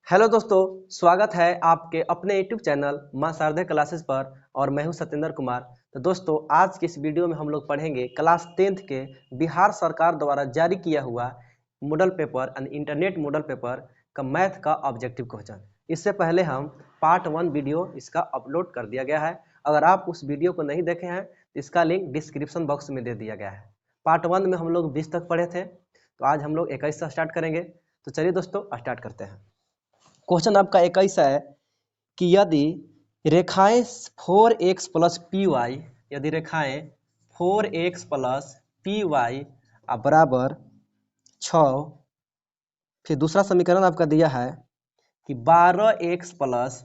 Hello दोस्तों, स्वागत है आपके अपने यूट्यूब चैनल मां शारदा क्लासेस पर और मैं हूं सत्येंद्र कुमार। तो दोस्तों, आज के इस वीडियो में हम लोग पढ़ेंगे क्लास 10th के बिहार सरकार द्वारा जारी किया हुआ मॉडल पेपर यानी इंटरनेट मॉडल पेपर का मैथ का ऑब्जेक्टिव क्वेश्चन। इससे पहले हम पार्ट 1 वीडियो इसका अपलोड कर दिया गया है। अगर आप उस वीडियो को नहीं देखे हैं तो इसका लिंक डिस्क्रिप्शन बॉक्स में दे दिया गया है। पार्ट 1 में हम लोग 20 तक पढ़े थे, तो आज हम लोग 21 से स्टार्ट करेंगे। तो चलिए दोस्तों, स्टार्ट करते हैं। क्वेश्चन आपका 21 है कि यदि रेखाएं 4x प्लस पी वाई यदि रेखाएं 4x प्लस पी वाई बराबर 6, फिर दूसरा समीकरण आपका दिया है कि 12x प्लस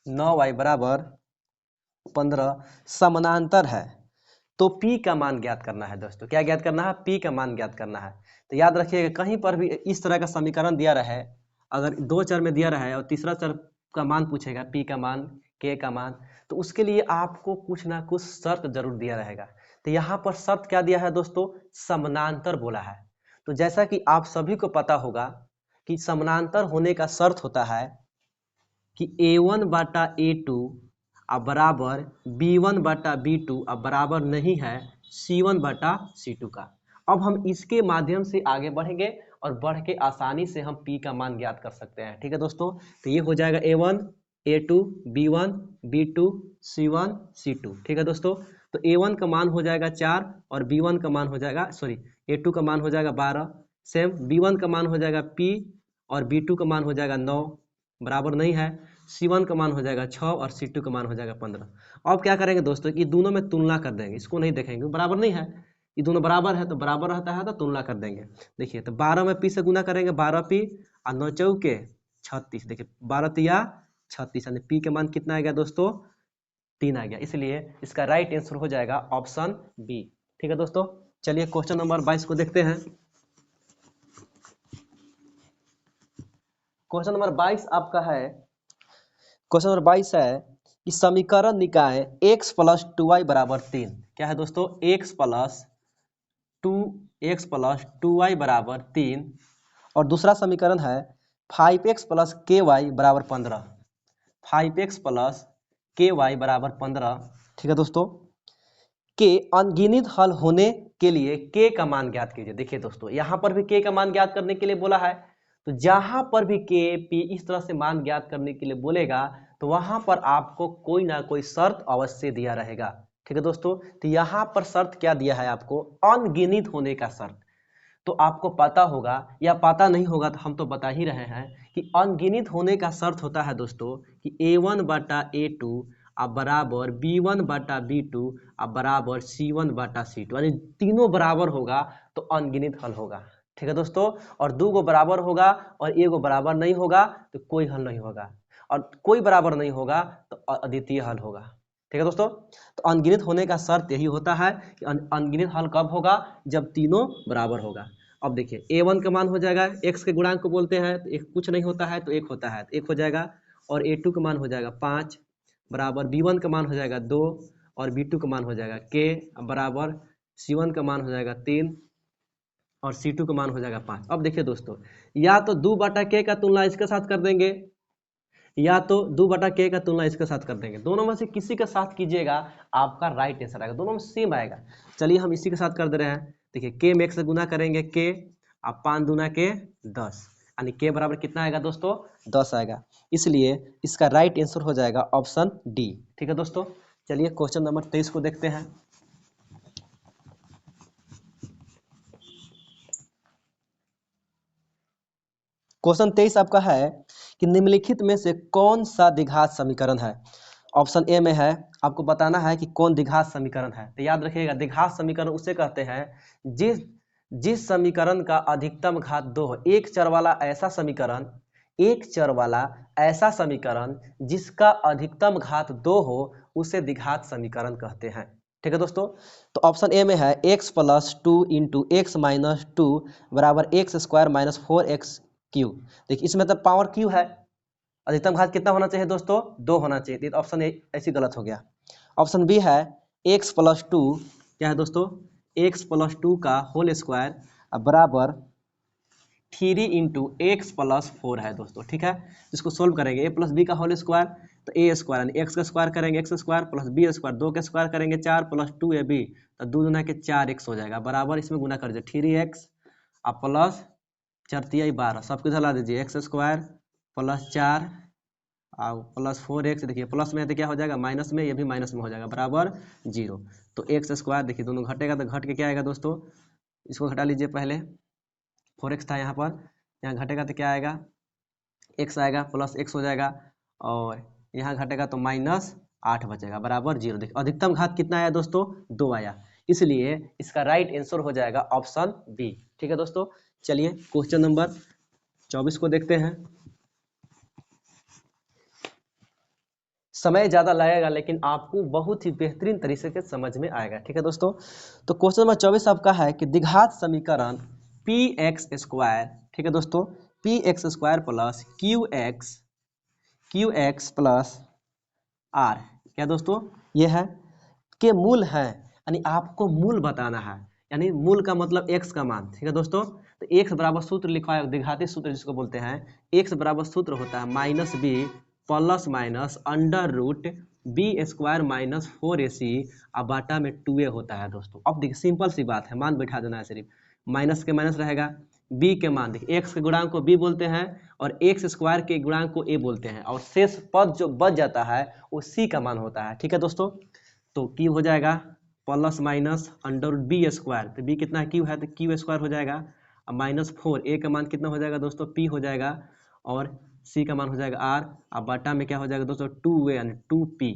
9y बराबर 15 समानांतर है, तो P का मान ज्ञात करना है। दोस्तों, क्या ज्ञात करना है? P का मान ज्ञात करना है। तो याद रखिएगा, कहीं पर भी इस तरह का समीकरण दिया रहे, अगर दो चर में दिया रहे और तीसरा चर का मान पूछेगा, P का मान, K का मान, तो उसके लिए आपको कुछ ना कुछ शर्त जरूर दिया रहेगा। तो यहाँ पर शर्त क्या दिया है दोस्तों? समानांतर बोला है। तो जैसा कि आप सभी को पता होगा कि समानांतर होने का शर्त होता है कि A1 बटा A2 बराबर B1 बटा B2 बराबर नहीं है C1 बटा C2 का। अब हम इसके माध्यम से आगे बढ़ेंगे और बढ़ के आसानी से हम P का मान ज्ञात कर सकते हैं। ठीक है दोस्तों, तो ये हो जाएगा A1 A2 B1 B2 C1 C2। ठीक है दोस्तों, तो A1 का मान हो जाएगा 4 और B1 का मान हो जाएगा A2 का मान हो जाएगा 12। सेम B1 का मान हो जाएगा P और B2 का मान हो जाएगा 9, बराबर नहीं है। C1 का मान हो जाएगा 6 और C2 का मान हो जाएगा 15। अब क्या करेंगे दोस्तों कि दोनों में तुलना कर देंगे, इसको नहीं देखेंगे, बराबर नहीं है। ये दोनों बराबर है तो बराबर रहता है तो तुलना कर देंगे। देखिए, तो 12 में P से गुना करेंगे, 12P और 9 चौके 36। देखिए 12 तिया 36, यानी P का मान कितना आ गया दोस्तों? 3 आ गया। इसलिए इसका राइट आंसर हो जाएगा ऑप्शन बी। ठीक है दोस्तों, चलिए क्वेश्चन नंबर 22 को देखते हैं। क्वेश्चन नंबर 22 आपका है, क्वेश्चन नंबर 22 है कि समीकरण निकाय x प्लस 2y बराबर 3। क्या है दोस्तों? x प्लस 2y बराबर 3। और दूसरा समीकरण है 5x प्लस ky बराबर 15। 5x प्लस ky बराबर 15। ठीक है दोस्तों, के अनगिनत हल होने के लिए k का मान ज्ञात कीजिए। देखिए दोस्तों, यहाँ पर भी k का मान ज्ञात करने के लिए बोला है, तो जहां पर भी k p इस तरह से मान ज्ञात करने के लिए बोलेगा तो वहां पर आपको कोई ना कोई शर्त अवश्य दिया रहेगा। ठीक है दोस्तों, तो यहाँ पर शर्त क्या दिया है आपको? अनगिनत होने का शर्त। तो आपको पता होगा या पता नहीं होगा तो हम तो बता ही रहे हैं कि अनगिनत होने का शर्त होता है दोस्तों कि A1 बटा A2 बराबर B1 बटा B2 बराबर C1 बटा C2, यानी तीनों बराबर होगा तो अनगिनत हल होगा। ठीक है दोस्तों, और दो गो बराबर होगा और एक गो बराबर नहीं होगा तो कोई हल नहीं होगा, और कोई बराबर नहीं होगा तो अद्वितीय हल होगा। ठीक है दोस्तों, तो अनगिनत होने का शर्त यही होता है कि अनगिनत हल कब होगा? जब तीनों बराबर होगा। अब देखिए, A1 का मान हो जाएगा, x के गुणांक को बोलते हैं, तो एक कुछ नहीं होता है तो एक होता है तो एक हो जाएगा, और A2 का मान हो जाएगा 5 बराबर B1 का मान हो जाएगा 2 और B2 का मान हो जाएगा k बराबर C1 का मान हो जाएगा 3 और C2 का मान हो जाएगा 5। अब देखिए दोस्तों, या तो 2 बटा k का तुलना इसके साथ कर देंगे या तो 2 बटा k का तुलना इसके साथ कर देंगे। दोनों में से किसी के साथ कीजिएगा आपका राइट आंसर आएगा, दोनों में सेम आएगा। चलिए हम इसी के साथ कर दे रहे हैं। देखिए, k में 1 से गुना करेंगे k, अब 5 दूना के 10, यानी k बराबर कितना आएगा दोस्तों? 10 आएगा। इसलिए इसका राइट आंसर हो जाएगा ऑप्शन डी। ठीक है दोस्तों, चलिए क्वेश्चन नंबर 23 को देखते हैं। क्वेश्चन 23 आपका है कि निम्नलिखित में से कौन सा द्विघात समीकरण है? ऑप्शन ए में है, आपको बताना है कि कौन द्विघात समीकरण है। तो याद रखिएगा, द्विघात समीकरण उसे कहते हैं जिस जिस समीकरण का अधिकतम घात 2 हो। एक चर वाला ऐसा समीकरण जिसका अधिकतम घात 2 हो उसे द्विघात समीकरण कहते हैं। ठीक है दोस्तों, तो ऑप्शन ए में है x plus 2 into x minus 2 बराबर x square minus 4x Q. देखिए, इसमें तो पावर क्यू है, अधिकतम घात कितना होना चाहिए दोस्तों? 2 होना चाहिए। तो ऑप्शन ए ऐसी गलत हो गया। ऑप्शन बी है x प्लस 2, क्या है दोस्तों? x प्लस 2 का होल स्क्वायर बराबर 3 इंटू एक्स प्लस 4 है दोस्तों, ठीक है। इसको सोल्व करेंगे, ए प्लस बी का होल स्क्वायर, तो ए स्क्वायर यानी एक्स का स्क्वायर करेंगे X square plus B square, 2 का स्क्वायर करेंगे 4 प्लस 2ab, तो 2 दूना के 4x हो जाएगा, बराबर इसमें गुना कर दीजिए 3x और प्लस 4 तिया 12, सबको इधर ला दीजिए एक्स स्क्वायर प्लस 4 और प्लस 4x, देखिए प्लस में है तो क्या हो जाएगा माइनस में, ये भी माइनस में हो जाएगा, बराबर 0। तो एक्स स्क्वायर देखिए दोनों घटेगा तो घट के क्या आएगा दोस्तों, इसको घटा लीजिए, पहले 4x था यहाँ पर, यहाँ घटेगा तो क्या आएगा x आएगा प्लस x हो जाएगा, और यहाँ घटेगा तो -8 बचेगा, बराबर 0। देखिए अधिकतम घात कितना आया दोस्तों, 2 आया, इसलिए इसका राइट आंसर हो जाएगा ऑप्शन बी, ठीक है दोस्तों। चलिए क्वेश्चन नंबर 24 को देखते हैं। समय ज़्यादा लगेगा लेकिन आपको बहुत ही बेहतरीन तरीके से समझ में आएगा, ठीक है दोस्तों। तो क्वेश्चन नंबर 24 आपका है कि द्विघात समीकरण पी एक्स स्क्वायर, ठीक है दोस्तों, P X square plus Q X plus R, क्या दोस्तों ये है के मूल है, यानी आपको मूल बताना है, यानी मूल का मतलब एक्स का मान, ठीक है दोस्तों। तो एक्स बराबर सूत्र लिखा है, द्विघाती सूत्र जिसको बोलते हैं, एक्स बराबर सूत्र होता है minus B plus minus under root B square minus 4ac और बाटा में 2a होता है दोस्तों। अब देखिए सिंपल सी बात है, मान बैठा देना है, सिर्फ माइनस के माइनस रहेगा, b के मान देखिए एक्स के गुणांक को b बोलते हैं और एक्स स्क्वायर के गुणांक को a बोलते हैं, और शेष पद जो बच जाता है वो c का मान होता है, ठीक है दोस्तों। तो क्यू हो जाएगा plus minus under root B square, तो बी कितना क्यू है तो क्यू स्क्वायर हो जाएगा, और माइनस 4 a का मान कितना हो जाएगा दोस्तों p हो जाएगा, और c का मान हो जाएगा r, और बाटा में क्या हो जाएगा दोस्तों 2a यानी 2p।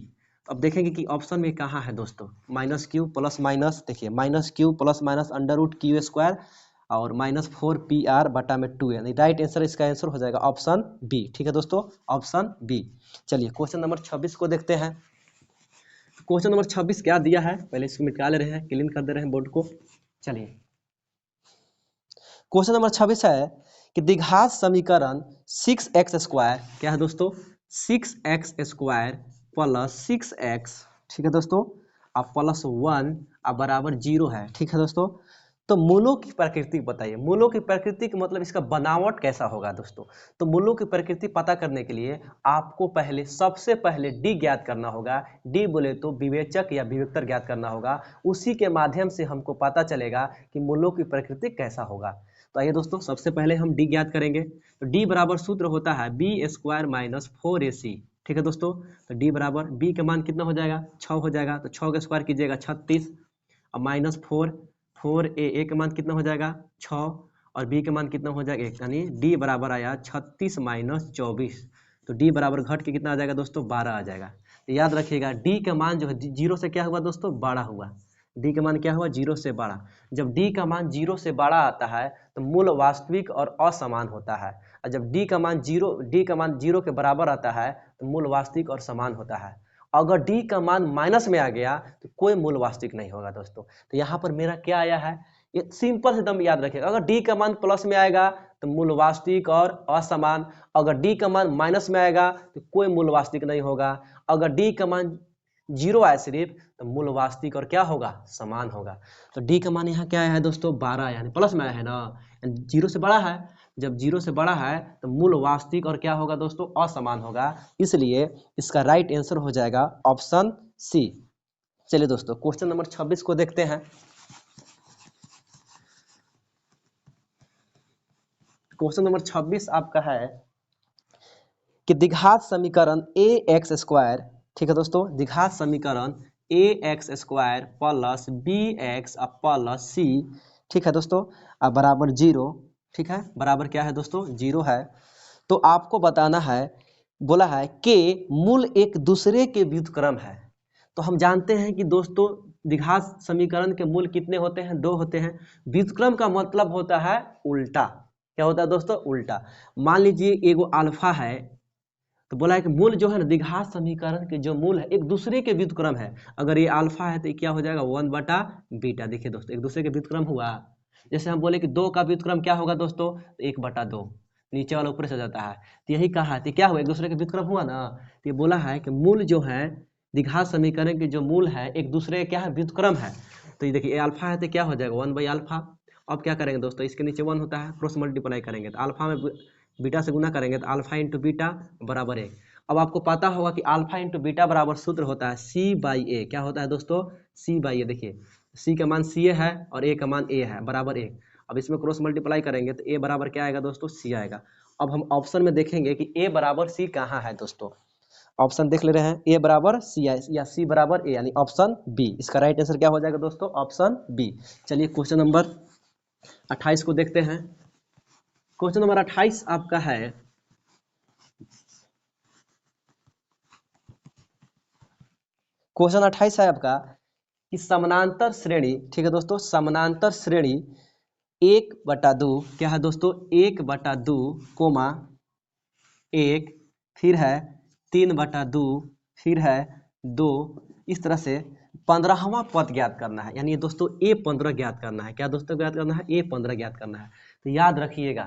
अब देखेंगे कि ऑप्शन में कहाँ है दोस्तों, माइनस क्यू प्लस माइनस, देखिए minus Q plus minus under root Q square और -4pr बटा में 2a, यानी राइट आंसर इसका आंसर हो जाएगा ऑप्शन बी, ठीक है दोस्तों, ऑप्शन बी। चलिए क्वेश्चन नंबर 26 को देखते हैं। क्वेश्चन नंबर 26 क्या दिया है, पहले इसको मिटा ले रहे हैं, क्लीन कर दे रहे हैं बोर्ड को। चलिए क्वेश्चन नंबर 26 है कि द्विघात समीकरण 6x स्क्वायर, क्या है दोस्तों 6x स्क्वायर प्लस 6x, ठीक है दोस्तों, और प्लस 1 और बराबर 0 है, ठीक है दोस्तों। तो मूलों की प्रकृति बताइए, मूलों की प्रकृति का मतलब इसका बनावट कैसा होगा दोस्तों। तो मूलों की प्रकृति पता करने के लिए आपको पहले सबसे पहले डी ज्ञात करना होगा, डी बोले तो विवेचक या विवेक्तर ज्ञात करना होगा, उसी के माध्यम से हमको पता चलेगा कि मूलों की प्रकृति कैसा होगा। तो आइए दोस्तों सबसे पहले हम डी ज्ञात करेंगे, तो डी बराबर सूत्र होता है बी स्क्वायर माइनस 4ac, ठीक है दोस्तों। तो डी बराबर बी का मान कितना हो जाएगा 6 हो जाएगा, तो 6 का स्क्वायर कीजिएगा 36, और माइनस 4a का मान कितना हो जाएगा 6, और b का मान कितना हो जाएगा 1, यानी d बराबर आया 36 माइनस 24, तो d बराबर घट के कितना आ जाएगा दोस्तों 12 आ जाएगा। तो याद रखिएगा d का मान जो है 0 से क्या हुआ दोस्तों बड़ा हुआ, d का मान क्या हुआ 0 से बड़ा। जब d का मान 0 से बड़ा आता है तो मूल वास्तविक और असमान होता है, और जब d का मान 0 के बराबर आता है तो मूल वास्तविक और समान होता है। अगर d का मान माइनस में आ गया तो कोई मूल वास्तविक नहीं होगा दोस्तों। तो यहाँ पर मेरा क्या आया है, ये सिंपल से एकदम याद रखिएगा, अगर d का मान प्लस में आएगा तो मूल वास्तविक और असमान, अगर d का मान माइनस में आएगा तो कोई मूल वास्तविक नहीं होगा, अगर d का मान 0 आए सिर्फ तो मूल वास्तविक और क्या होगा समान होगा। तो d का मान यहाँ क्या आया है दोस्तों 12, यानी प्लस में आया है ना, 0 से बड़ा है, जब 0 से बड़ा है तो मूल वास्तविक और क्या होगा दोस्तों असमान होगा, इसलिए इसका राइट आंसर हो जाएगा ऑप्शन सी। चलिए दोस्तों क्वेश्चन नंबर 26 को देखते हैं। क्वेश्चन नंबर 26 आपका है कि द्विघात समीकरण ए एक्स स्क्वायर, ठीक है दोस्तों, द्विघात समीकरण a x square plus b x plus c, ठीक है दोस्तों, बराबर 0, ठीक है, बराबर क्या है दोस्तों 0 है। तो आपको बताना है, बोला है कि मूल एक दूसरे के व्युत्क्रम है। तो हम जानते हैं कि दोस्तों द्विघात समीकरण के मूल कितने होते हैं 2 होते हैं, व्युत्क्रम का मतलब होता है उल्टा, क्या होता है दोस्तों उल्टा। मान लीजिए एगो अल्फा है, तो बोला है कि मूल जो है ना द्विघात समीकरण के जो मूल है एक दूसरे के व्युत्क्रम है, अगर ये अल्फा है तो क्या हो जाएगा 1/बीटा। देखिए दोस्तों एक दूसरे के व्युत्क्रम हुआ, जैसे हम बोले कि 2 का व्युत्क्रम क्या होगा दोस्तों 1/2, नीचे वाला ऊपर से जाता है, तो यही कहा है, तो क्या हुआ एक दूसरे के व्युत्क्रम हुआ ना। तो ये बोला है कि मूल जो है द्विघात समीकरण के जो मूल है एक दूसरे का क्या है व्युत्क्रम है। तो ये देखिए अल्फा है तो क्या हो जाएगा 1/α, अब क्या करेंगे दोस्तों, इसके नीचे 1 होता है, क्रॉस मल्टीप्लाई करेंगे तो अल्फा में बीटा से गुना करेंगे तो अल्फा इंटू बीटा बराबर 1। अब आपको पता होगा कि अल्फा इंटू बीटा बराबर सूत्र होता है C/A। क्या होता है दोस्तों, C/A। देखिए C का मान CA है और A का मान A है, बराबर 1। अब इसमें क्रॉस मल्टीप्लाई करेंगे तो A बराबर क्या आएगा दोस्तों, C आएगा। अब हम ऑप्शन में देखेंगे कि A बराबर C कहाँ है दोस्तों। ऑप्शन देख ले रहे हैं, A बराबर C है या C बराबर A, यानी ऑप्शन बी। इसका राइट आंसर क्या हो जाएगा दोस्तों, ऑप्शन बी। चलिए क्वेश्चन नंबर 28 को देखते हैं। क्वेश्चन नंबर 28 आपका है, क्वेश्चन 28 है आपका कि समानांतर श्रेणी, ठीक है दोस्तों, समानांतर श्रेणी 1/2, क्या है दोस्तों, 1/2 कोमा 1, फिर है 3/2, फिर है 2, इस तरह से 15वां पद ज्ञात करना है। यानी दोस्तों A15 ज्ञात करना है। क्या दोस्तों ज्ञात करना है, A15 ज्ञात करना है। तो याद रखिएगा,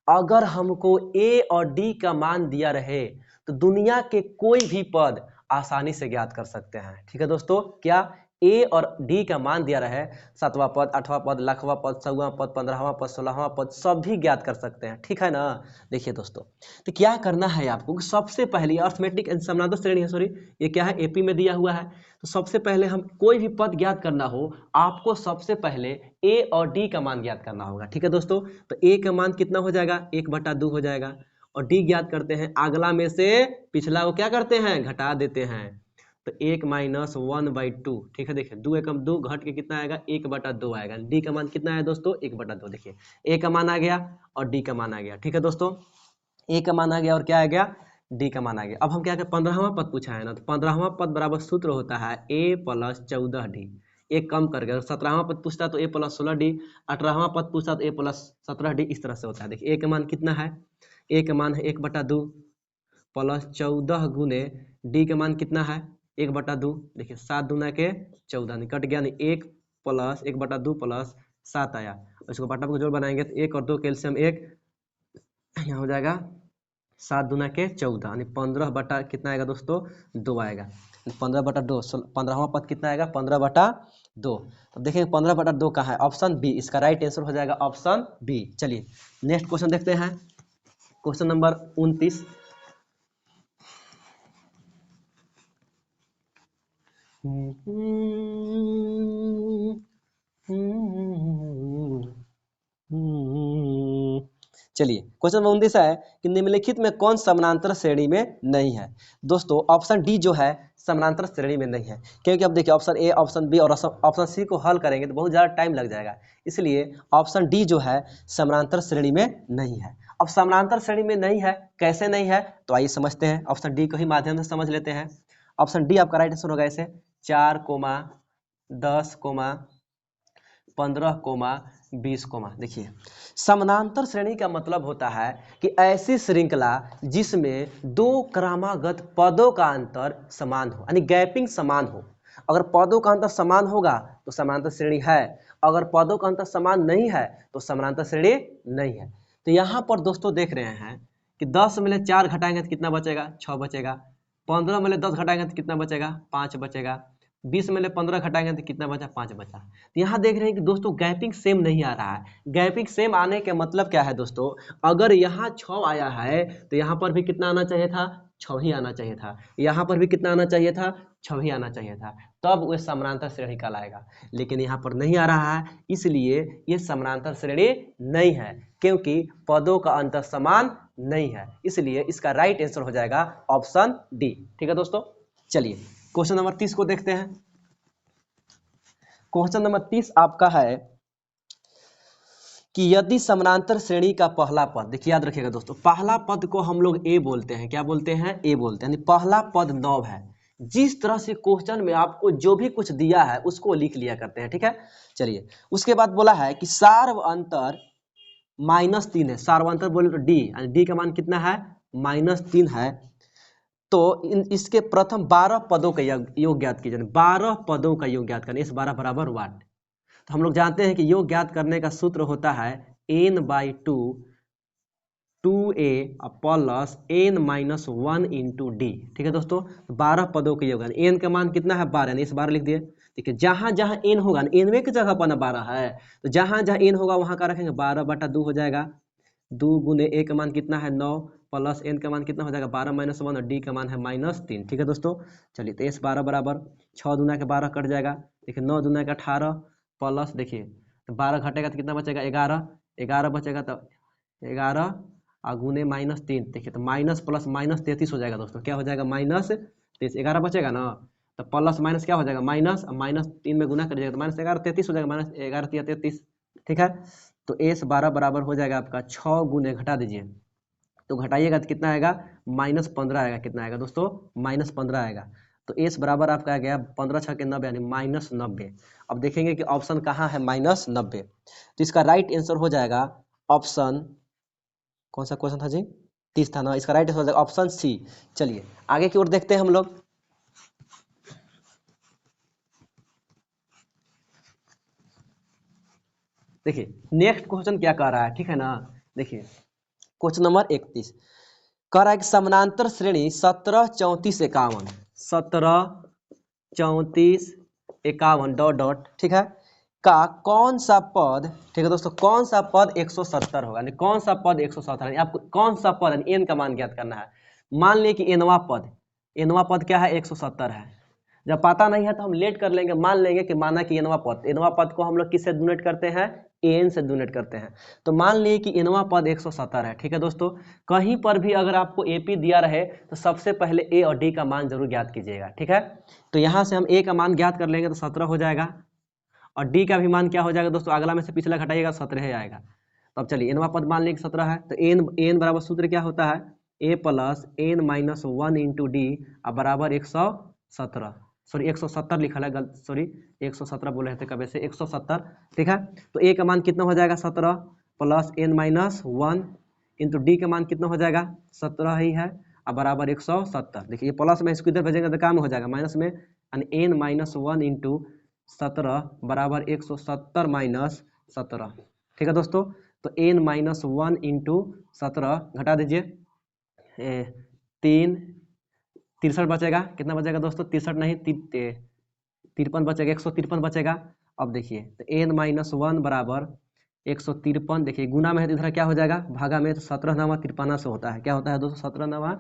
अगर हमको A और D का मान दिया रहे तो दुनिया के कोई भी पद आसानी से ज्ञात कर सकते हैं। ठीक है दोस्तों, क्या A और D का मान दिया रहे, 7वां पद, 8वां पद, लाखवां पद, 100वां पद, 15वां पद, 16वां पद, सब भी ज्ञात कर सकते हैं। ठीक है ना। देखिए दोस्तों, तो क्या करना है आपको, सबसे पहले अर्थमेटिक समानांतर श्रेणी है, सॉरी ये क्या है, AP में दिया हुआ है। तो सबसे पहले हम कोई भी पद ज्ञात करना हो, आपको सबसे पहले A और D का मान ज्ञात करना होगा। ठीक है दोस्तों, तो A का मान कितना हो जाएगा, 1/2 हो जाएगा, और D ज्ञात करते हैं, अगला में से पिछला को क्या करते हैं, घटा देते हैं। तो 1 - 1/2। ठीक है, देखिए 2 एकम 2 घट के कितना आएगा, 1/2 आएगा। D का मान कितना है दोस्तों, 1/2। देखिए A का मान आ गया और D का मान आ गया। ठीक है दोस्तों, A का मान आ गया और क्या आ गया, D का मान आ गया। अब हम क्या करें, 15वां पद पूछा है ना, तो 15वां पद बराबर सूत्र होता है A + 14D। एक कम करके, अगर 17वां पद पूछता तो A + 16D, 18वां पद पूछता तो A + 17D, इस तरह से होता है। देखिए A का मान कितना है, A का मान है 1/2 + 14 गुने D का मान कितना है, 1/2। देखिए 7 दूना के 14 निकट गया, नहीं 1 + 1/2 + 7 आया। इसको बटा को जोड़ बनाएंगे तो 1 और 2 कैल्शियम 1, यहाँ हो जाएगा 7 दूना के 14, यानी 15 बटा कितना आएगा दोस्तों, 2 आएगा। 15/2, 15वां पद कितना आएगा, 15/2। तो देखेंगे 15/2 कहाँ है, ऑप्शन बी। इसका राइट आंसर हो जाएगा ऑप्शन बी। चलिए नेक्स्ट क्वेश्चन देखते हैं, क्वेश्चन नंबर 29। चलिए क्वेश्चन नंबर 29 है कि निम्नलिखित में कौन समानांतर श्रेणी में नहीं है। दोस्तों ऑप्शन डी जो है समानांतर श्रेणी में नहीं है, क्योंकि अब देखिए ऑप्शन ए, ऑप्शन बी और ऑप्शन सी को हल करेंगे तो बहुत ज़्यादा टाइम लग जाएगा, इसलिए ऑप्शन डी जो है समानांतर श्रेणी में नहीं है। अब समानांतर श्रेणी में नहीं है, कैसे नहीं है, तो आइए समझते हैं, ऑप्शन डी को ही माध्यम से समझ लेते हैं। ऑप्शन डी आपका राइट आंसर होगा ऐसे, 4, 10, 15, 20, देखिए समानांतर श्रेणी का मतलब होता है कि ऐसी श्रृंखला जिसमें दो क्रमागत पदों का अंतर समान हो, यानी गैपिंग समान हो। अगर पदों का अंतर समान होगा तो समानांतर श्रेणी है, अगर पदों का अंतर समान नहीं है तो समानांतर श्रेणी नहीं है। तो यहाँ पर दोस्तों देख रहे हैं कि 10 में 4 घटाएंगे तो कितना बचेगा, 6 बचेगा। 15 में 10 घटाएंगे तो कितना बचेगा, 5 बचेगा। 20 में 15 घटाएंगे तो कितना बचा, 5 बचा। तो यहाँ देख रहे हैं कि दोस्तों गैपिंग सेम नहीं आ रहा है। गैपिंग सेम आने के मतलब क्या है दोस्तों, अगर यहाँ 6 आया है तो यहाँ पर भी कितना आना चाहिए था, 6 ही आना चाहिए था। यहाँ पर भी कितना आना चाहिए था, 6 ही आना चाहिए था, तब वह समानांतर श्रेणी कहलाएगा। लेकिन यहाँ पर नहीं आ रहा है, इसलिए ये समानांतर श्रेणी नहीं है, क्योंकि पदों का अंतर समान नहीं है। इसलिए इसका राइट आंसर हो जाएगा ऑप्शन डी। ठीक है दोस्तों, चलिए क्वेश्चन नंबर 30 को देखते हैं। क्वेश्चन नंबर 30 आपका है कि यदि समानांतर श्रेणी का पहला पद, देखिए याद रखिएगा दोस्तों, पहला पद को हम लोग ए बोलते हैं। क्या बोलते हैं, ए बोलते हैं, यानी पहला पद 9 है। जिस तरह से क्वेश्चन में आपको जो भी कुछ दिया है उसको लिख लिया करते हैं। ठीक है, चलिए उसके बाद बोला है कि सार्व अंतर -3 है। सार्व अंतर बोले तो डी, यानी डी का मान कितना है, -3 है। तो इसके प्रथम 12 पदों का योग ज्ञात कीजिए। 12 पदों का योग ज्ञात करना, इस 12 बराबर 1। तो हम लोग जानते हैं कि योग ज्ञात करने का सूत्र होता है n/2 2a + n - 1 × d। ठीक है दोस्तों, 12 पदों के योग, n का मान कितना है, 12, यानी इस 12 लिख दिए। देखिए जहाँ जहाँ n होगा ना, nवे की जगह पर ना 12 है, तो जहाँ जहाँ n होगा वहाँ का रखेंगे 12/2 हो जाएगा। 2 गुने a का मान कितना है 9 प्लस n का मान कितना हो जाएगा 12 - 1 और d का मान है -3। ठीक है दोस्तों, चलिए तो s 12 बराबर 6 दूना के 12 कट जाएगा। देखिए 9 दूना के 18 प्लस देखिए तो 12 घटेगा तो कितना बचेगा 11, 11 बचेगा तो 11 और गुने -3, देखिए तो माइनस प्लस -33 हो जाएगा दोस्तों। क्या हो जाएगा -33, 11 बचेगा ना, तो प्लस माइनस क्या हो जाएगा माइनस, और -3 में गुना कर जाएगा तो -11 33 हो जाएगा, -11 × 33। ठीक है, तो s 12 बराबर हो जाएगा आपका 6 गुने घटा दीजिए तो घटाइएगा तो कितना आएगा -15 आएगा। कितना आएगा दोस्तों -15 आएगा। तो s बराबर आपका आ गया 15 × 6 = 90 यानी -90। अब देखेंगे कि ऑप्शन कहाँ है -90, तो इसका राइट आंसर हो जाएगा ऑप्शन, कौन सा क्वेश्चन था जी 30 था ना, इसका राइट आंसर हो जाएगा ऑप्शन सी। चलिए आगे की ओर देखते हैं हम लोग। देखिए नेक्स्ट क्वेश्चन क्या कह रहा है, ठीक है ना। देखिए क्वेश्चन नंबर 31 कह रहा है कि समानांतर श्रेणी 17 34 51, 17 34 51 डॉट डॉट, ठीक है, का कौन सा पद, ठीक है दोस्तों, कौन सा पद 170 होगा, यानी कौन सा पद 170 है, आपको कौन सा पद यानी एन का मान ज्ञात करना है। मान लिए कि एनवा पद क्या है 170 है। जब पता नहीं है तो हम लेट कर लेंगे, मान लेंगे कि माना कि एनवा पद को हम लोग किससे डोनेट करते हैं, एन से डोनेट करते हैं। तो मान लिए कि एनवा पद 170 है। ठीक है दोस्तों, कहीं पर भी अगर आपको एपी दिया रहे तो सबसे पहले ए और डी का मान जरूर ज्ञात कीजिएगा। ठीक है, तो यहाँ से हम ए का मान ज्ञात कर लेंगे तो 17 हो जाएगा, और डी का भी मान क्या हो जाएगा दोस्तों, अगला में से पिछला घटाइएगा 17 आएगा। तो अब चलिए एनवा पद मान लेंगे 17 है, तो एन बराबर सूत्र क्या होता है a plus N minus 1 into d बराबर 117, सॉरी 170 लिखा है गलत, सॉरी 117 बोले थे कब से 170। ठीक है, तो ए का मान कितना हो जाएगा 17 plus N minus 1 into D का मान कितना हो जाएगा 17 ही है और बराबर 170। देखिए ये प्लस में इसको इधर भेजेंगे तो काम हो जाएगा माइनस में, यानी एन माइनस 1 इंटू 17 बराबर 170 माइनस 17। ठीक है दोस्तों, तो एन माइनस 1 इंटू 17 घटा दीजिए 3 63 बचेगा। कितना बचेगा दोस्तों 63 नहीं 53 बचेगा, 153 बचेगा। अब देखिए तो एन माइनस 1 बराबर 153, देखिए गुना में है तो इधर क्या हो जाएगा भागा में, तो 17 नवा 53 से होता है। क्या होता है दोस्तों 17 नवा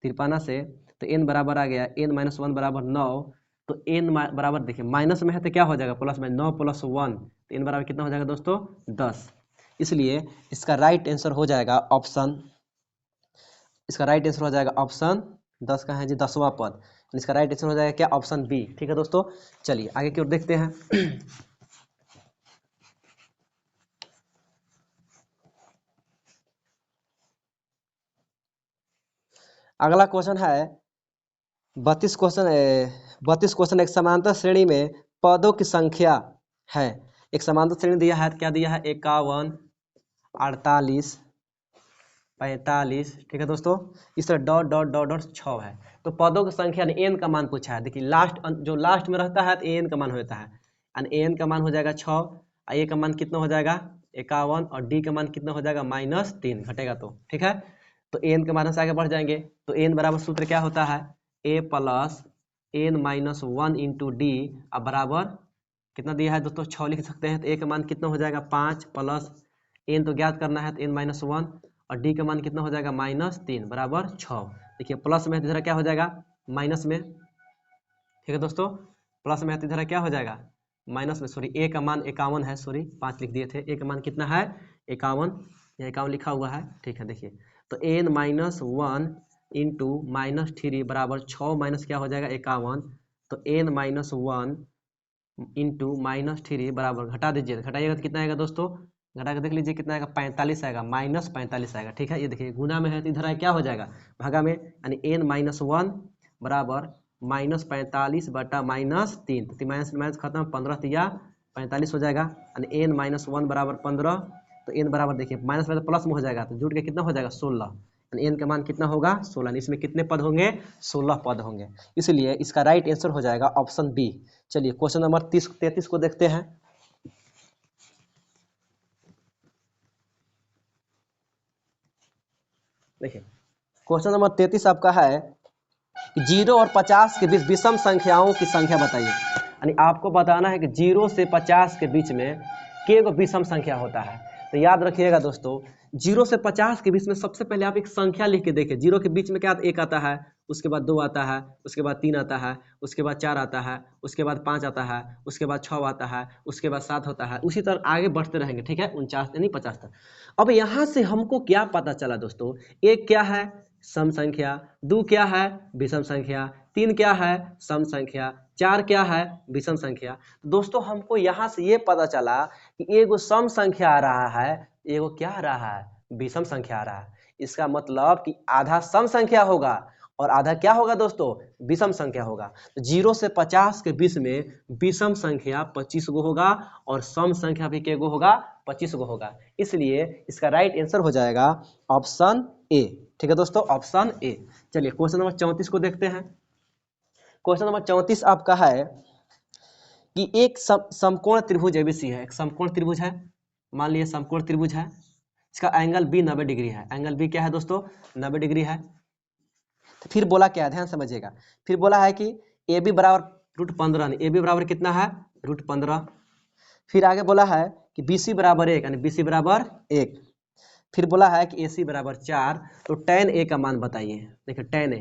53 से, तो एन बराबर आ गया एन माइनस 1 बराबर 9। तो एन बराबर देखिए माइनस में है तो क्या हो जाएगा प्लस में, 9 + 1, तो एन बराबर कितना हो जाएगा दोस्तों 10। इसलिए इसका राइट आंसर हो जाएगा ऑप्शन, इसका राइट आंसर हो जाएगा ऑप्शन 10 का है जी 10वां पद, इसका राइट आंसर हो जाएगा क्या ऑप्शन बी। ठीक है दोस्तों, चलिए आगे की ओर देखते हैं। अगला क्वेश्चन है 32 क्वेश्चन एक समांतर श्रेणी में पदों की संख्या है। एक समांतर श्रेणी दिया है, क्या दिया है 51 48 45। ठीक है दोस्तों, इस तरह डॉट डॉट डॉट डॉट 6 है। तो पदों की संख्या ने एन का मान पूछा है। देखिए लास्ट जो लास्ट में रहता है तो एन का मान होता है, यानी एन का मान हो जाएगा 6, ए का मान कितना हो जाएगा 51 और डी का मान कितना हो जाएगा -3 घटेगा तो। ठीक है, तो एन के मान से आगे बढ़ जाएंगे, तो एन बराबर सूत्र क्या होता है a plus N minus 1 into d बराबर कितना दिया है दोस्तों 6 लिख सकते हैं। तो ए का मान कितना हो जाएगा 5 प्लस एन तो ज्ञात करना है तो एन माइनस 1 और डी का मान कितना हो जाएगा -3 बराबर 6। देखिए प्लस में इधर क्या हो जाएगा माइनस में। ठीक है दोस्तों, प्लस में इधर क्या हो जाएगा माइनस में, सॉरी ए का मान 51 है, सॉरी 5 लिख दिए थे। ए का मान कितना है 51, यह 51 लिखा हुआ है। ठीक है, देखिए तो एन माइनस 1 इंटू -3 बराबर 6 माइनस क्या हो जाएगा 51, तो एन माइनस 1 इंटू -3 बराबर घटा दीजिए, घटाइएगा तो कितना आएगा दोस्तों, घटा के देख लीजिए कितना आएगा 45 आएगा, -45 आएगा। ठीक है, ये देखिए गुना में है तो इधर क्या हो जाएगा भागा में, यानी एन माइनस 1 बराबर -45 बटा -3, तो माइनस खत्म 15 तिया 45 हो जाएगा, यानी एन माइनस 1 बराबर 15। तो एन बराबर देखिए माइनस में तो प्लस में हो जाएगा तो जुट के कितना हो जाएगा 16, यानी एन का मान कितना होगा 16। इसमें कितने पद होंगे 16 पद होंगे, इसलिए इसका राइट आंसर हो जाएगा ऑप्शन बी। चलिए क्वेश्चन नंबर 33 को देखते हैं। देखिए क्वेश्चन नंबर 33 आपका है 0 और 50 के बीच विषम संख्याओं की संख्या बताइए। यानी आपको बताना है कि 0 से 50 के बीच में के गो विषम संख्या होता है। तो याद रखिएगा दोस्तों, 0 से 50 के बीच में सबसे पहले आप एक संख्या लिख के देखिए। 0 के बीच में क्या 1 आता है, उसके बाद 2 आता है, उसके बाद 3 आता है, उसके बाद 4 आता है, उसके बाद 5 आता है, उसके बाद 6 आता है, उसके बाद 7 होता है, उसी तरह आगे बढ़ते रहेंगे। ठीक है, 49 यानी 50 तक। अब यहाँ से हमको क्या पता चला दोस्तों, 1 क्या है, सम संख्या, 2 क्या है, विषम संख्या, 3 क्या है, सम संख्या, 4 क्या है, विषम संख्या। दोस्तों हमको यहाँ से ये पता चला कि एगो सम संख्या आ रहा है, एगो क्या आ रहा है, विषम संख्या आ रहा है। इसका मतलब कि आधा सम संख्या होगा और आधा क्या होगा दोस्तों, विषम संख्या होगा। तो 0 से 50 के बीच में विषम संख्या 25 गो होगा और सम संख्या भी के गो होगा, 25 गो होगा। इसलिए इसका राइट आंसर हो जाएगा ऑप्शन ए। ठीक है दोस्तों, ऑप्शन ए। चलिए क्वेश्चन नंबर 34 को देखते हैं। क्वेश्चन नंबर 34 आपका है कि एक समकोण त्रिभुज एबीसी है। एक समकोण त्रिभुज है, मान लीजिए समकोण त्रिभुज है, इसका एंगल बी 90 डिग्री है। एंगल बी क्या है दोस्तों, 90 डिग्री है। तो फिर बोला क्या है, ध्यान समझिएगा। फिर बोला है कि ए बी बराबर √15, ए बी बराबर कितना है, √15। फिर आगे बोला है कि बी सी बराबर 1, यानी बी सी बराबर 1। फिर बोला है कि ए सी बराबर 4। तो tan ए का मान बताइए। देखिए tan ए,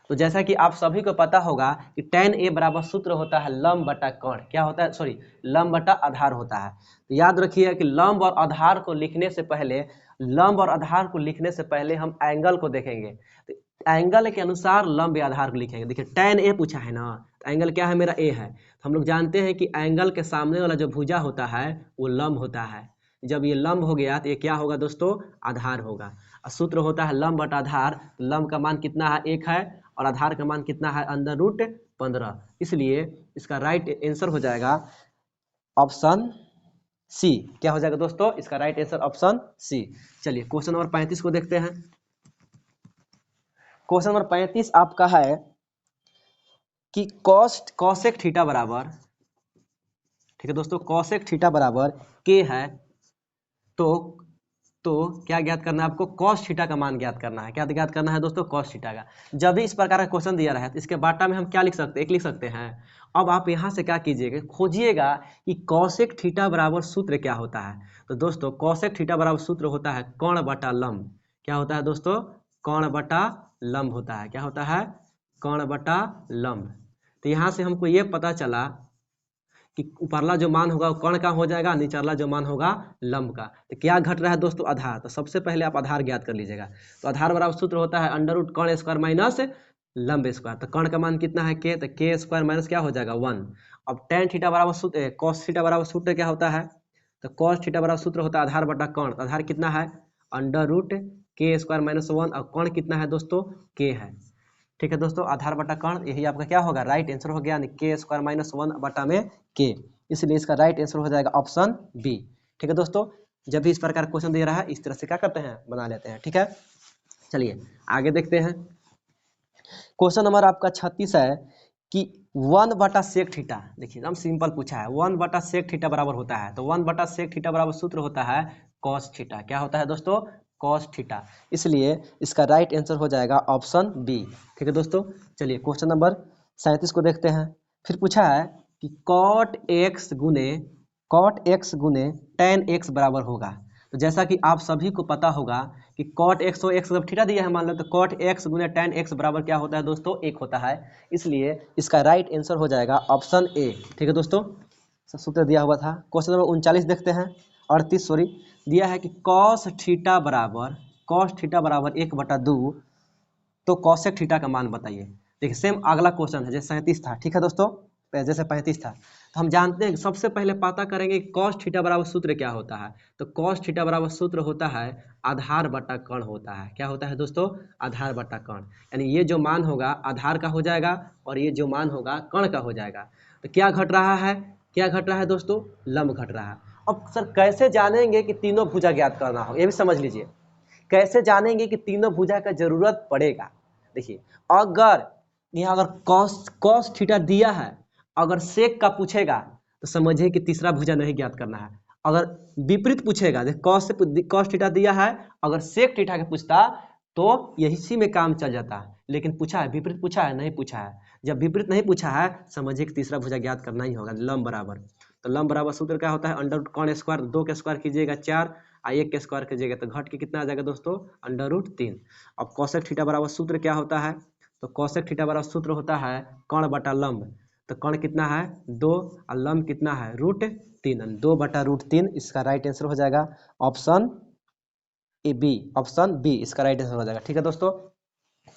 तो जैसा कि आप सभी को पता होगा कि tan ए बराबर सूत्र होता है लंब बटा कर्ण, क्या होता है, सॉरी, लंब बटा आधार होता है। तो याद रखिए कि लंब और आधार को लिखने से पहले, लंब और आधार को लिखने से पहले हम एंगल को देखेंगे। तो एंगल के अनुसार लंब या आधार को लिखेंगे। देखिए tan ए पूछा है ना, तो एंगल क्या है, मेरा ए है। तो हम लोग जानते हैं कि एंगल के सामने वाला जो भुजा होता है वो लंब होता है। जब ये लंब हो गया तो ये क्या होगा दोस्तों, आधार होगा। और सूत्र होता है लंब बटा आधार। लंब का मान कितना है, 1 है, और आधार का मान कितना है, √15। इसलिए इसका राइट आंसर हो जाएगा ऑप्शन सी। क्या हो जाएगा दोस्तों, इसका राइट आंसर ऑप्शन सी। चलिए क्वेश्चन नंबर 35 को देखते हैं। क्वेश्चन नंबर 35 आपका है कि कॉसेक थीटा बराबर, ठीक है दोस्तों, कॉसेक थीटा बराबर के है। तो क्या ज्ञात करना है आपको, कॉस थीटा का मान ज्ञात करना है। क्या ज्ञात करना है दोस्तों, कॉस थीटा का। जब भी इस प्रकार का क्वेश्चन दिया रहा है तो इसके बाटा में हम क्या लिख सकते हैं, एक लिख सकते हैं। अब आप यहाँ से क्या कीजिएगा, खोजिएगा कि कॉसेक थीटा बराबर सूत्र क्या होता है। तो दोस्तों कॉसेक थीटा बराबर सूत्र होता है कर्ण बटा लंब। क्या होता है दोस्तों, कर्ण बटा लंब होता है। क्या होता है, कर्ण बटा लंब। तो यहाँ से हमको ये पता चला कि ऊपरला जो मान होगा वो कर्ण का हो जाएगा, निचला जो मान होगा लंब का। तो क्या घट रहा है दोस्तों, आधार। तो सबसे पहले आप आधार ज्ञात कर लीजिएगा। तो आधार बराबर सूत्र होता है √ कर्ण स्क्वायर माइनस लंब स्क्वायर। तो कर्ण का मान कितना है, के, तो के स्क्वायर माइनस क्या हो जाएगा, 1। अब tan थीटा बराबर सूत्र, कॉस थीटा बराबर सूत्र क्या होता है, तो कॉस थीटा बराबर सूत्र होता है आधार बटा कर्ण। आधार कितना है, √ के स्क्वायर माइनस 1, और कर्ण कितना है दोस्तों, के है। ठीक है दोस्तों, आधार बटा कर्ण, यही आपका क्या होगा, राइट आंसर हो गया, के स्क्वायर माइनस 1 बटा में के। इसलिए इसका राइट आंसर हो जाएगा ऑप्शन बी। ठीक है दोस्तों, जब भी इस प्रकार क्वेश्चन दे रहा है इस तरह से क्या करते हैं, बना लेते हैं। ठीक है, चलिए आगे देखते हैं। क्वेश्चन नंबर आपका 36 है कि 1 बटा सेक थीटा। देखिए एकदम सिंपल पूछा है, 1 बटा सेक थीटा बराबर होता है। तो 1 बटा सेक थीटा बराबर सूत्र होता है कॉस थीटा। क्या होता है दोस्तों, कॉस थीटा। इसलिए इसका राइट आंसर हो जाएगा ऑप्शन बी। ठीक है दोस्तों, चलिए क्वेश्चन नंबर 37 को देखते हैं। फिर पूछा है कि cot x गुने tan x बराबर होगा। तो जैसा कि आप सभी को पता होगा कि cot x और x जब थीटा दिया है मान लो, तो cot x गुने tan x बराबर क्या होता है दोस्तों, 1 होता है। इसलिए इसका राइट आंसर हो जाएगा ऑप्शन ए। ठीक है दोस्तों, सूत्र दिया हुआ था। क्वेश्चन नंबर 39 देखते हैं, 38 सॉरी। दिया है कि cos थीटा बराबर 1/2, तो कॉसेक थीटा का मान बताइए। देखिए सेम अगला क्वेश्चन है जैसे 37 था। ठीक है दोस्तों, जैसे 35 था। तो हम जानते हैं कि सबसे पहले पता करेंगे कॉस थीटा बराबर सूत्र क्या होता है। तो कॉस थीटा बराबर सूत्र होता है आधार बटा कर्ण होता है। क्या होता है दोस्तों, आधार बटा कर्ण। यानी ये जो मान होगा आधार का हो जाएगा और ये जो मान होगा कर्ण का हो जाएगा। तो क्या घट रहा है, क्या घट रहा है दोस्तों, लंब घट रहा है। अब सर कैसे जानेंगे कि तीनों भुजा ज्ञात करना हो, ये भी समझ लीजिए। कैसे जानेंगे कि तीनों भुजा का जरूरत पड़ेगा। देखिए अगर यहाँ अगर कॉस थीटा दिया है, अगर सेक का पूछेगा तो समझिए कि तीसरा भुजा नहीं ज्ञात करना है। अगर विपरीत पूछेगा, कॉस थीटा दिया है, अगर सेक थीटा का पूछता तो यही में काम चल जाता है। लेकिन पूछा है, विपरीत पूछा है, नहीं पूछा है। जब विपरीत नहीं पूछा है समझिए कि तीसरा भुजा ज्ञात करना ही होगा। लंब बराबर, तो लंब बराबर सूत्र क्या होता है, अंडर रूट कौन स्क्वायर, 2 के स्क्वायर कीजिएगा 4 और 1 के स्क्वायर कीजिएगा तो घट के कितना आ जाएगा दोस्तों, अंडर रूट 3। अब कोसेक थीटा बराबर सूत्र क्या होता है, तो कोसेक थीटा बराबर सूत्र होता है कर्ण बटा लंब, तो कर्ण कितना है 2 और लंब कितना है √3, 2 बटा √3 इसका राइट आंसर हो जाएगा option A B, option B इसका राइट आंसर हो जाएगा। ठीक है दोस्तों,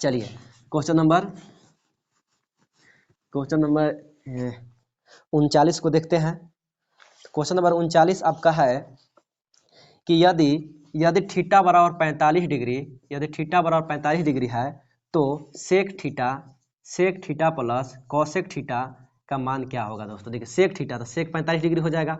चलिए क्वेश्चन नंबर 39 को देखते हैं। क्वेश्चन नंबर 39 आपका है कि यदि थीटा बराबर 45 डिग्री, यदि थीटा बराबर 45 डिग्री है तो sec theta plus cosec theta का मान क्या होगा दोस्तों। देखिए सेक थीटा तो सेक 45 डिग्री हो जाएगा,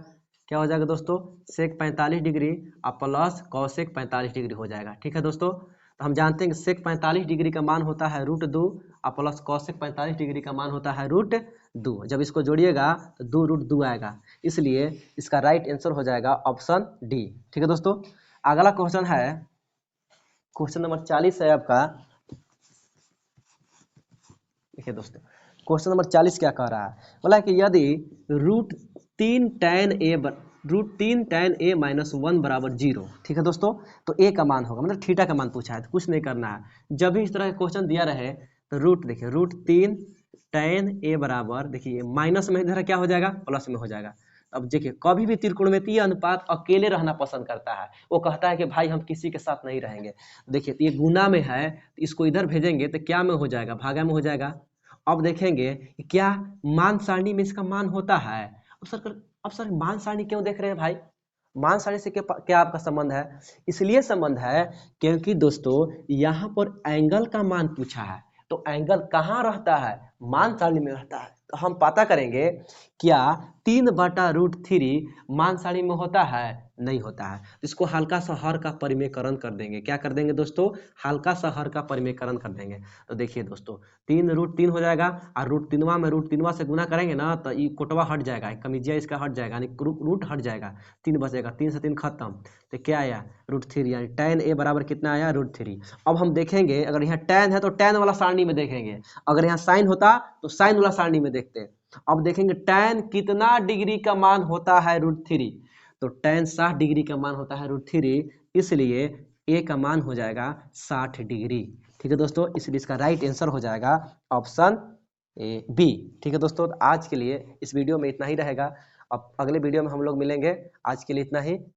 क्या हो जाएगा दोस्तों, सेक 45 डिग्री और प्लस कॉसेक 45 डिग्री हो जाएगा। ठीक है दोस्तों, तो हम जानते हैं कि सेक 45 डिग्री का मान होता है √2 और प्लस कॉसेक 45 डिग्री का मान होता है √2। जब इसको जोड़िएगा तो 2√2 आएगा, इसलिए इसका राइट आंसर हो जाएगा ऑप्शन डी। ठीक है दोस्तों, अगला क्वेश्चन है क्वेश्चन नंबर 40 है आपका। देखिए दोस्तों क्वेश्चन नंबर 40 क्या कह रहा है, बोला कि यदि √3 tan a -1 बराबर 0। ठीक है दोस्तों, तो a का मान होगा, मतलब थीटा का मान पूछा है तो कुछ नहीं करना है। जब भी इस तरह का क्वेश्चन दिया रहे तो देखिए √3 tan a बराबर, देखिए माइनस में इधर क्या हो जाएगा, प्लस में हो जाएगा। अब देखिए कभी भी त्रिकोणमितीय अनुपात अकेले रहना पसंद करता है, वो कहता है कि भाई हम किसी के साथ नहीं रहेंगे। देखिए ये गुना में है, इसको इधर भेजेंगे तो क्या में हो जाएगा, भागा में हो जाएगा। अब देखेंगे कि क्या मान सारणी में इसका मान होता है। अब सर मान सारणी क्यों देख रहे हैं भाई, मान सारणी से क्या आपका संबंध है, इसलिए संबंध है क्योंकि दोस्तों यहाँ पर एंगल का मान पूछा है, तो एंगल कहाँ रहता है, मान सारणी में रहता है। तो हम पता करेंगे क्या 3 बटा √3 मान सारणी में होता है, नहीं होता है। तो इसको हल्का सा हर का परिमेयकरण कर देंगे, क्या कर देंगे दोस्तों, हल्का सा हर का परिमेयकरण कर देंगे। तो देखिए दोस्तों 3√3 हो जाएगा और √3 में √3 से गुना करेंगे ना तो ये कोटवा हट जाएगा, कमीजिया इसका हट जाएगा, यानी रूट हट जाएगा, 3 बचेगा, 3 से 3 खत्म, तो क्या आया √3, यानी tan a बराबर कितना आया √3। अब हम देखेंगे अगर यहाँ tan है तो tan वाला सारणी में देखेंगे, अगर यहाँ साइन होता तो साइन वाला सारणी में देखते हैं। अब देखेंगे tan कितना डिग्री का मान होता है √3, तो tan 60 डिग्री का मान होता है √3, इसलिए a का मान हो जाएगा 60 डिग्री। ठीक है दोस्तों, इसलिए इसका राइट आंसर हो जाएगा ऑप्शन बी। ठीक है दोस्तों, आज के लिए इस वीडियो में इतना ही रहेगा, अब अगले वीडियो में हम लोग मिलेंगे, आज के लिए इतना ही।